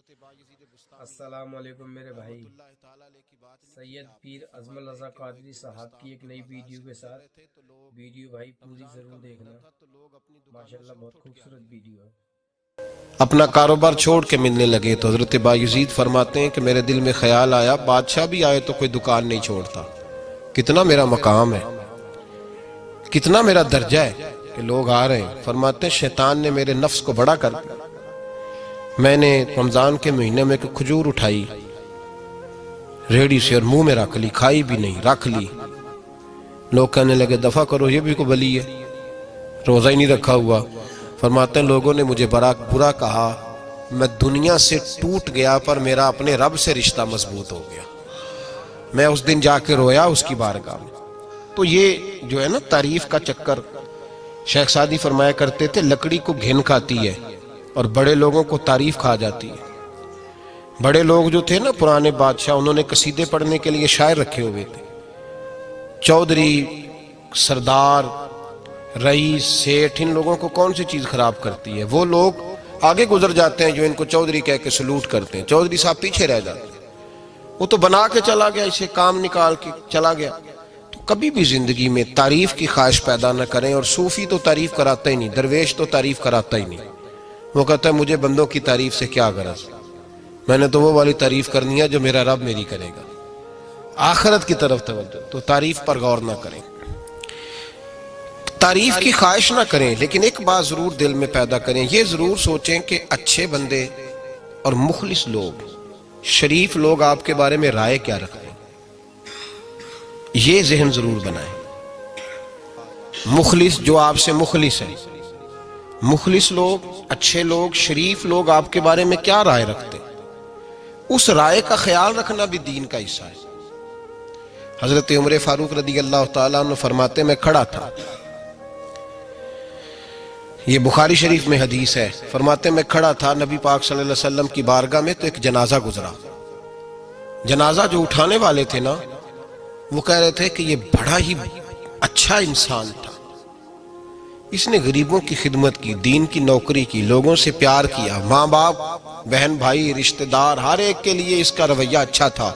السلام علیکم میرے بھائی سید پیر اعظم رضا قادری صاحب کی ایک نئی ویڈیو کے ساتھ ویڈیو بھائی پوری ضرور دیکھنا، ماشاءاللہ بہت خوبصورت ویڈیو ہے۔ اپنا کاروبار چھوڑ کے ملنے لگے تو حضرت بایزید فرماتے ہیں کہ میرے دل میں خیال آیا بادشاہ بھی آئے تو کوئی دکان نہیں چھوڑتا، کتنا میرا مقام ہے، کتنا میرا درجہ ہے کہ لوگ آ رہے ہیں۔ فرماتے ہیں شیطان نے میرے نفس کو بڑا کر دیا، میں نے رمضان کے مہینے میں ایک کھجور اٹھائی ریڑھی سے اور منہ میں رکھ لی، کھائی بھی نہیں، رکھ لی۔ لوگ کہنے لگے دفع کرو، یہ بھی کو بلی ہے، روزہ ہی نہیں رکھا ہوا۔ فرماتے ہیں لوگوں نے مجھے برا کہا، میں دنیا سے ٹوٹ گیا پر میرا اپنے رب سے رشتہ مضبوط ہو گیا۔ میں اس دن جا کے رویا اس کی بارگاہ میں۔ تو یہ جو ہے نا تعریف کا چکر، شیخ سعدی فرمایا کرتے تھے لکڑی کو گھن کھاتی ہے اور بڑے لوگوں کو تعریف کھا جاتی ہے۔ بڑے لوگ جو تھے نا پرانے بادشاہ، انہوں نے قصیدے پڑھنے کے لیے شاعر رکھے ہوئے تھے، چودھری، سردار، رئیس، سیٹھ، ان لوگوں کو کون سی چیز خراب کرتی ہے؟ وہ لوگ آگے گزر جاتے ہیں جو ان کو چودھری کہہ کے سلوٹ کرتے ہیں، چودھری صاحب پیچھے رہ جاتے ہیں۔ وہ تو بنا کے چلا گیا، اسے کام نکال کے چلا گیا۔ تو کبھی بھی زندگی میں تعریف کی خواہش پیدا نہ کریں، اور صوفی تو تعریف کراتا ہی نہیں، درویش تو تعریف کراتا ہی نہیں۔ وہ کہتا ہے مجھے بندوں کی تعریف سے کیا غرض، میں نے تو وہ والی تعریف کرنی ہے جو میرا رب میری کرے گا۔ آخرت کی طرف توجہ، تو تعریف پر غور نہ کریں، تعریف کی خواہش نہ کریں، لیکن ایک بات ضرور دل میں پیدا کریں، یہ ضرور سوچیں کہ اچھے بندے اور مخلص لوگ، شریف لوگ آپ کے بارے میں رائے کیا رکھتے ہیں، یہ ذہن ضرور بنائیں۔ مخلص جو آپ سے مخلص ہے، مخلص لوگ، اچھے لوگ، شریف لوگ آپ کے بارے میں کیا رائے رکھتے ہیں، اس رائے کا خیال رکھنا بھی دین کا حصہ ہے۔ حضرت عمر فاروق رضی اللہ تعالیٰ عنہ فرماتے میں کھڑا تھا، یہ بخاری شریف میں حدیث ہے، فرماتے میں کھڑا تھا نبی پاک صلی اللہ علیہ وسلم کی بارگاہ میں تو ایک جنازہ گزرا۔ جنازہ جو اٹھانے والے تھے نا، وہ کہہ رہے تھے کہ یہ بڑا ہی اچھا انسان تھا، اس نے غریبوں کی خدمت کی، دین کی نوکری کی، لوگوں سے پیار کیا، ماں باپ، بہن بھائی، رشتہ دار، ہر ایک کے لیے اس کا رویہ اچھا تھا۔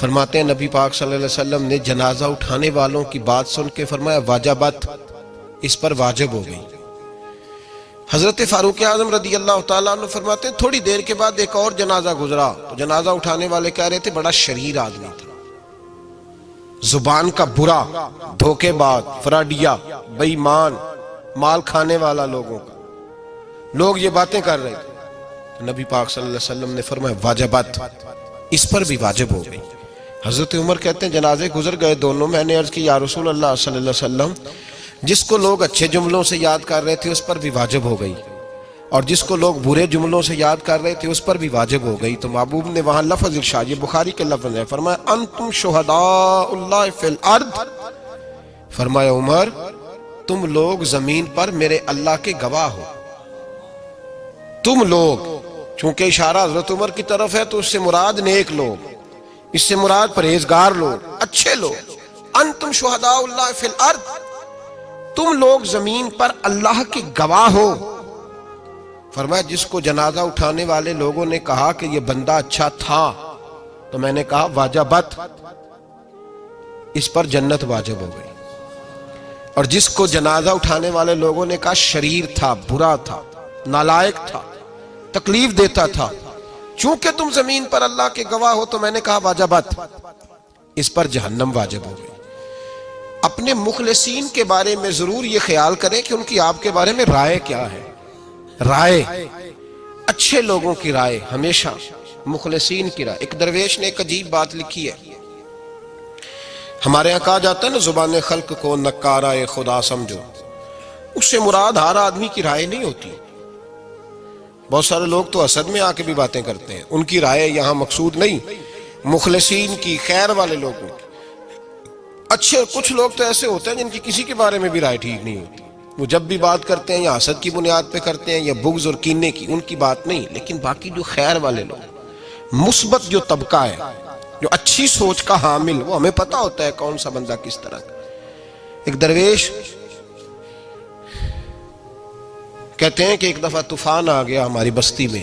فرماتے ہیں نبی پاک صلی اللہ علیہ وسلم نے جنازہ اٹھانے والوں کی بات سن کے فرمایا واجبت، اس پر واجب ہو گئی۔ حضرت فاروق اعظم رضی اللہ تعالیٰ عنہ فرماتے ہیں تھوڑی دیر کے بعد ایک اور جنازہ گزرا، تو جنازہ اٹھانے والے کہہ رہے تھے بڑا شریر آدمی تھا، زبان کا برا، دھوکے باز، فراڈیا، بے ایمان، مال کھانے والا لوگوں کا، لوگ یہ باتیں کر رہے تھے۔ نبی پاک صلی اللہ علیہ وسلم نے فرمایا واجبت، اس پر بھی واجب ہو گئی۔ حضرت عمر کہتے ہیں جنازے گزر گئے دونوں، میں نے عرض کی یا رسول اللہ صلی اللہ علیہ وسلم، جس کو لوگ اچھے جملوں سے یاد کر رہے تھے اس پر بھی واجب ہو گئی، اور جس کو لوگ برے جملوں سے یاد کر رہے تھے اس پر بھی واجب ہو گئی۔ تو محبوب نے وہاں لفظ ارشاد، یہ بخاری کے لفظ ہے، فرمایا انتم شہداء اللہ فی الارض، فرمایا عمر تم لوگ زمین پر میرے اللہ کے گواہ ہو، تم لوگ، چونکہ اشارہ حضرت عمر کی طرف ہے تو اس سے مراد نیک لوگ، اس سے مراد پرہیزگار لوگ، اچھے لوگ۔ انتم شہداء اللہ فی الارض، تم لوگ زمین پر اللہ کے گواہ ہو۔ فرمایا جس کو جنازہ اٹھانے والے لوگوں نے کہا کہ یہ بندہ اچھا تھا، تو میں نے کہا واجبت، اس پر جنت واجب ہو گئی۔ اور جس کو جنازہ اٹھانے والے لوگوں نے کہا شریر تھا، برا تھا، نالائق تھا، تکلیف دیتا تھا، چونکہ تم زمین پر اللہ کے گواہ ہو، تو میں نے کہا واجبت، اس پر جہنم واجب ہو گئی۔ اپنے مخلصین کے بارے میں ضرور یہ خیال کریں کہ ان کی آپ کے بارے میں رائے کیا ہے۔ رائے، اچھے لوگوں کی رائے، ہمیشہ مخلصین کی رائے۔ ایک درویش نے ایک عجیب بات لکھی ہے، ہمارے یہاں کہا جاتا ہے نا زبان خلق کو نکارہ خدا سمجھو، اس سے مراد ہر آدمی کی رائے نہیں ہوتی۔ بہت سارے لوگ تو حسد میں آ کے بھی باتیں کرتے ہیں، ان کی رائے یہاں مقصود نہیں، مخلصین کی، خیر والے لوگوں کی۔ اچھے کچھ لوگ تو ایسے ہوتے ہیں جن کی کسی کے بارے میں بھی رائے ٹھیک نہیں ہوتی، وہ جب بھی بات کرتے ہیں یا حسد کی بنیاد پہ کرتے ہیں یا بغض اور کینے کی، ان کی بات نہیں۔ لیکن باقی جو خیر والے لوگ، مثبت جو طبقہ ہے، جو اچھی سوچ کا حامل، وہ ہمیں پتہ ہوتا ہے کون سا بندہ کس طرح کا۔ ایک درویش کہتے ہیں کہ ایک دفعہ طوفان آ گیا ہماری بستی میں،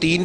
3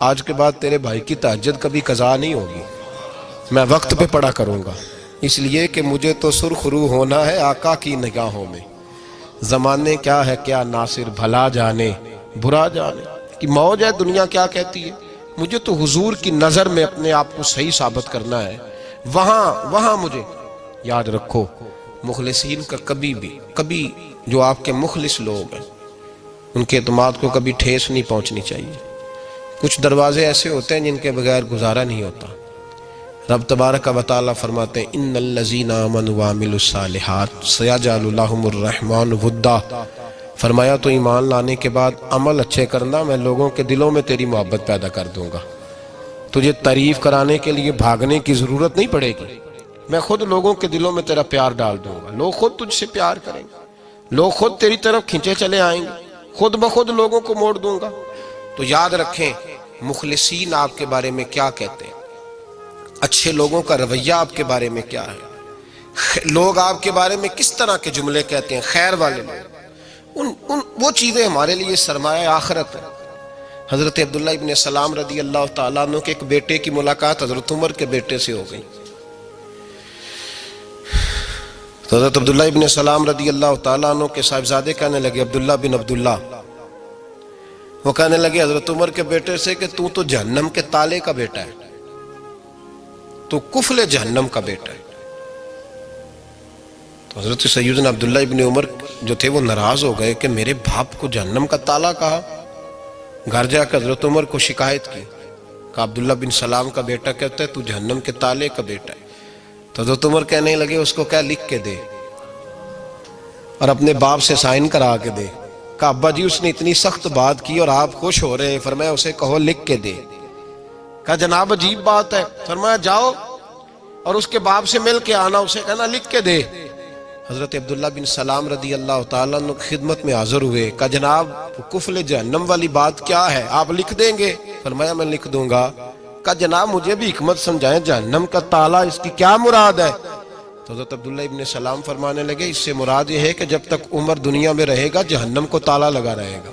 آج کے بعد تیرے بھائی کی تہجد کبھی قضا نہیں ہوگی، میں وقت پہ پڑھا کروں گا، اس لیے کہ مجھے تو سرخ رو ہونا ہے آقا کی نگاہوں میں۔ زمانے کیا ہے کیا ناصر، بھلا جانے برا جانے کہ موج ہے دنیا کیا کہتی ہے، مجھے تو حضور کی نظر میں اپنے آپ کو صحیح ثابت کرنا ہے۔ وہاں مجھے یاد رکھو، مخلصین کا کبھی جو آپ کے مخلص لوگ ہیں ان کے اعتماد کو کبھی ٹھیس نہیں پہنچنی چاہیے۔ کچھ دروازے ایسے ہوتے ہیں جن کے بغیر گزارا نہیں ہوتا۔ رب تبارک و تعالیٰ فرماتے ہیں ان الذین آمنوا وعملوا الصالحات سیجعل لهم الرحمن ودا، فرمایا تو ایمان لانے کے بعد عمل اچھے کرنا، میں لوگوں کے دلوں میں تیری محبت پیدا کر دوں گا۔ تجھے تعریف کرانے کے لیے بھاگنے کی ضرورت نہیں پڑے گی، میں خود لوگوں کے دلوں میں تیرا پیار ڈال دوں گا، لوگ خود تجھ سے پیار کریں گے، لوگ خود تیری طرف کھنچے چلے آئیں گے، خود بخود لوگوں کو موڑ دوں گا۔ تو یاد رکھیں مخلصین آپ کے بارے میں کیا کہتے ہیں، اچھے لوگوں کا رویہ آپ کے بارے میں کیا ہے، لوگ آپ کے بارے میں کس طرح کے جملے کہتے ہیں، خیر والے لوگ، وہ چیزیں ہمارے لیے سرمایہ آخرت ہے۔ حضرت عبداللہ ابن سلام رضی اللہ تعالیٰ عنہ کے ایک بیٹے کی ملاقات حضرت عمر کے بیٹے سے ہو گئی۔ تو حضرت عبداللہ ابن سلام رضی اللہ تعالیٰ عنہ کے صاحبزادے کہنے لگے، عبداللہ بن عبداللہ، وہ کہنے لگے حضرت عمر کے بیٹے سے کہ تو جہنم کے تالے کا بیٹا ہے، تو کفل جہنم کا بیٹا ہے۔ تو حضرت سیدنا عبداللہ ابن عمر جو تھے وہ ناراض ہو گئے کہ میرے باپ کو جہنم کا تالا کہا۔ گھر جا کر حضرت عمر کو شکایت کی، کہ عبداللہ بن سلام کا بیٹا کہتا ہے تو جہنم کے تالے کا بیٹا ہے۔ تو حضرت عمر کہنے لگے اس کو کیا لکھ کے دے اور اپنے باپ سے سائن کرا کے دے۔ کہ ابا جی اس نے اتنی سخت بات کی اور آپ خوش ہو رہے ہیں، فرمایا اسے کہو لکھ کے دے۔ کہا جناب عجیب بات ہے، فرمایا جاؤ اور اس کے باپ سے مل کے آنا، اسے کہنا لکھ کے دے۔ حضرت عبداللہ بن سلام رضی اللہ تعالیٰ عنہ خدمت میں حاضر ہوئے، کہا جناب کفل جہنم والی بات کیا ہے، آپ لکھ دیں گے؟ فرمایا میں لکھ دوں گا۔ کہا جناب مجھے بھی حکمت سمجھائیں، جہنم کا تالا اس کی کیا مراد ہے؟ تو حضرت عبداللہ ابن سلام فرمانے لگے اس سے مراد یہ ہے کہ جب تک عمر دنیا میں رہے گا جہنم کو تالا لگا رہے گا،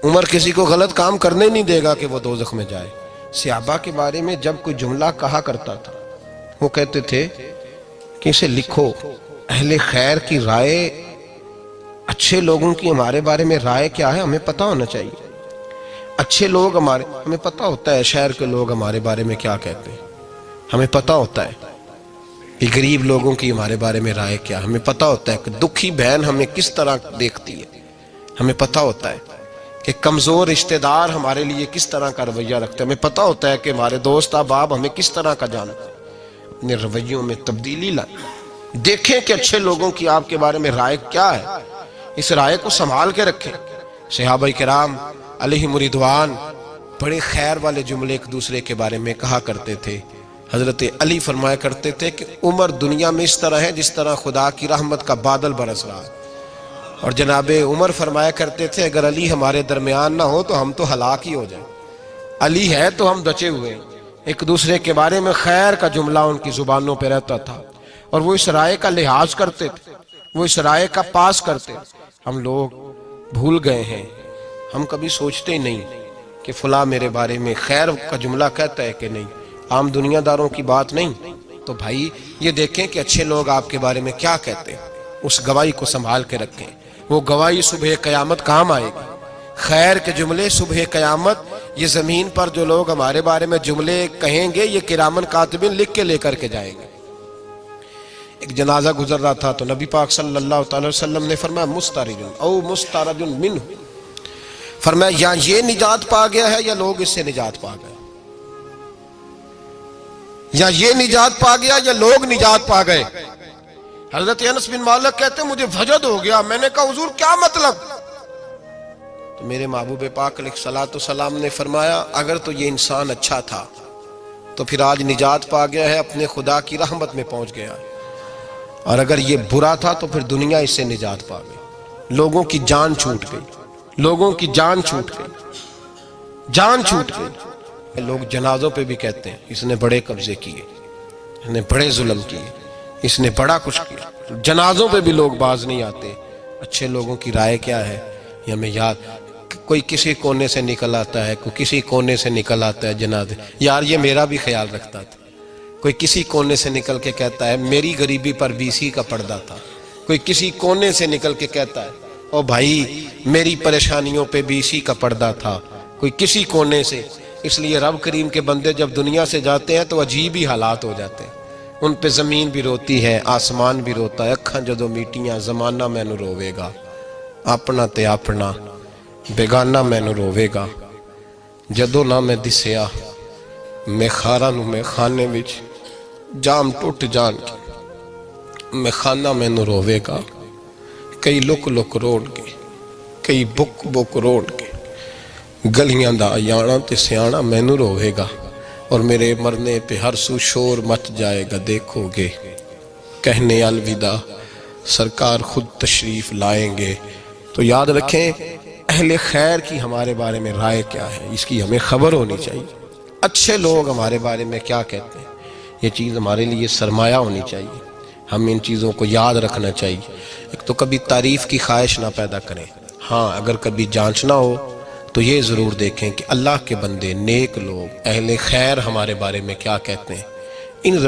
عمر کسی کو غلط کام کرنے نہیں دے گا کہ وہ دوزخ میں جائے۔ صحابہ کے بارے میں جب کوئی جملہ کہا کرتا تھا وہ کہتے تھے کہ اسے لکھو، اہل خیر کی رائے، اچھے لوگوں کی ہمارے بارے میں رائے کیا ہے ہمیں پتہ ہونا چاہیے۔ اچھے لوگ ہمیں پتہ ہوتا ہے شہر کے لوگ ہمارے بارے میں کیا کہتے ہیں، ہمیں پتہ ہوتا ہے کہ غریب لوگوں کی ہمارے بارے میں رائے کیا، ہمیں پتہ ہوتا ہے کہ دکھی بہن ہمیں کس طرح دیکھتی ہے، ہمیں پتہ ہوتا ہے کہ کمزور رشتہ دار ہمارے لیے کس طرح کا رویہ رکھتے ہیں، ہمیں پتہ ہوتا ہے کہ ہمارے دوست احباب ہمیں کس طرح کا جانتے ہیں۔ اپنے رویوں میں تبدیلی لائیں، دیکھیں کہ اچھے لوگوں کی آپ کے بارے میں رائے کیا ہے، اس رائے کو سنبھال کے رکھیں۔ صحابہ کرام علیہم رضوان بڑے خیر والے جملے ایک دوسرے کے بارے میں کہا کرتے تھے۔ حضرت علی فرمایا کرتے تھے کہ عمر دنیا میں اس طرح ہے جس طرح خدا کی رحمت کا بادل برس رہا ہے، اور جناب عمر فرمایا کرتے تھے اگر علی ہمارے درمیان نہ ہو تو ہم تو ہلاک ہی ہو جائیں، علی ہے تو ہم بچے ہوئے ہیں۔ ایک دوسرے کے بارے میں خیر کا جملہ ان کی زبانوں پہ رہتا تھا، اور وہ اس رائے کا لحاظ کرتے تھے، وہ اس رائے کا پاس کرتے۔ ہم لوگ بھول گئے ہیں، ہم کبھی سوچتے ہی نہیں کہ فلاں میرے بارے میں خیر کا جملہ کہتا ہے کہ نہیں، عام دنیا داروں کی بات نہیں۔ تو بھائی یہ دیکھیں کہ اچھے لوگ آپ کے بارے میں کیا کہتے ہیں، اس گواہی کو سنبھال کے رکھیں، وہ گواہی صبح قیامت کام آئے گی۔ خیر کے جملے صبح قیامت، یہ زمین پر جو لوگ ہمارے بارے میں جملے کہیں گے یہ کرامن کاتبین لکھ کے لے کر کے جائیں گے۔ ایک جنازہ گزر رہا تھا تو نبی پاک صلی اللہ تعالی وسلم نے فرمایا مسترج او مسترج منہ، فرمایا یا یہ نجات پا گیا ہے یا لوگ اس سے نجات پا گئے، یا یہ نجات پا گیا یا لوگ نجات پا گئے۔ حضرت انس بن مالک کہتے ہیں مجھے وجد ہو گیا، میں نے کہا حضور کیا مطلب؟ تو میرے محبوب پاک علیہ الصلوۃ والسلام نے فرمایا اگر تو یہ انسان اچھا تھا تو پھر آج نجات پا گیا ہے، اپنے خدا کی رحمت میں پہنچ گیا ہے، اور اگر یہ برا تھا تو پھر دنیا اس سے نجات پا گئی۔ لوگوں کی جان چھوٹ گئی، لوگوں کی جان چھوٹ گئی، جان چھوٹ گئی۔ لوگ جنازوں پہ بھی کہتے ہیں اس نے بڑے قبضے کیے، اس نے بڑے ظلم کیے، اس نے بڑا کچھ کیا۔ جنازوں پہ بھی لوگ باز نہیں آتے۔ اچھے لوگوں کی رائے کیا ہے یہ ہمیں یاد، کوئی کسی کونے سے نکل آتا ہے، کوئی کسی کونے سے نکل آتا ہے جنازے. یار یہ میرا بھی خیال رکھتا تھا. کوئی کسی کونے سے نکل کے کہتا ہے میری غریبی پر BC کا پردہ تھا. کوئی کسی کونے سے نکل کے کہتا ہے او بھائی میری پریشانیوں پہ BC کا پردہ تھا. کوئی کسی کونے سے. اس لیے رب کریم کے بندے جب دنیا سے جاتے ہیں تو عجیب ہی حالات ہو جاتے ہیں. ان پہ زمین بھی روتی ہے، آسمان بھی روتا ہے. اکھاں جدو میٹیاں زمانہ مینو روے گا، اپنا تے اپنا بیگانہ مینو روے گا. جدو نہ میں دسیا میں خاراں نو میں خانے وچ جام ٹوٹ جان میں خانہ مینو روے گا. کئی لک لک روڑ کے، کئی بک بک روڑ کے گلیاں دا یانا تے سیانا مینو روے گا. اور میرے مرنے پہ ہر سو شور مچ جائے گا دیکھو گے. کہنے الوداع سرکار خود تشریف لائیں گے. تو یاد رکھیں اہل خیر کی ہمارے بارے میں رائے کیا ہے، اس کی ہمیں خبر ہونی چاہیے. اچھے لوگ ہمارے بارے میں کیا کہتے ہیں، یہ چیز ہمارے لیے سرمایہ ہونی چاہیے. ہم ان چیزوں کو یاد رکھنا چاہیے. ایک تو کبھی تعریف کی خواہش نہ پیدا کریں. ہاں اگر کبھی جانچنا ہو تو یہ ضرور دیکھیں کہ اللہ کے بندے، نیک لوگ، اہل خیر ہمارے بارے میں کیا کہتے ہیں. ان